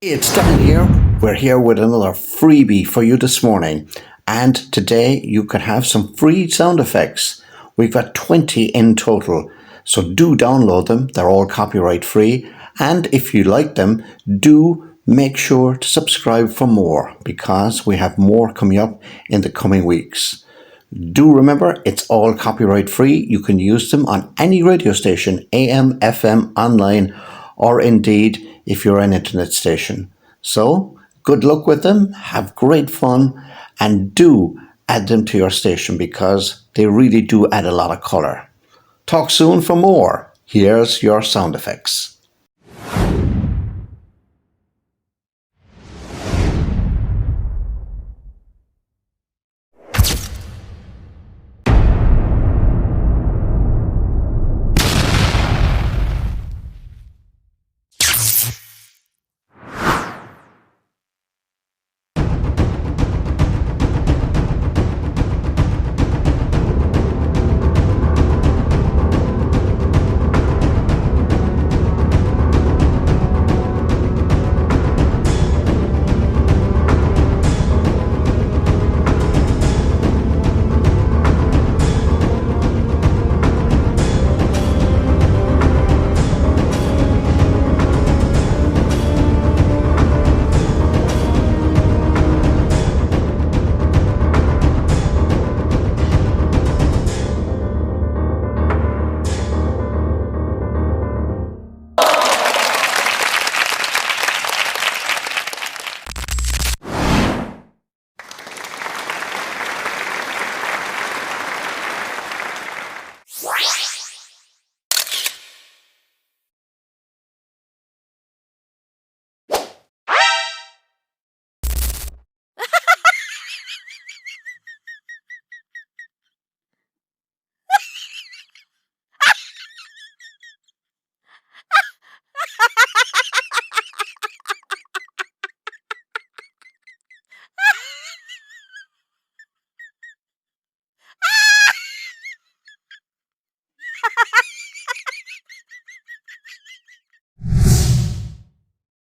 It's Dan here. We're here with another freebie for you this morning. And today you can have some free sound effects. We've got 20 in total. So do download them. They're all copyright free. And if you like them, do make sure to subscribe for more because we have more coming up in the coming weeks. Do remember, it's all copyright free. You can use them on any radio station, AM, FM, online, or indeed if you're an internet station. So, good luck with them, have great fun, and do add them to your station because they really do add a lot of colour. Talk soon for more. Here's your sound effects.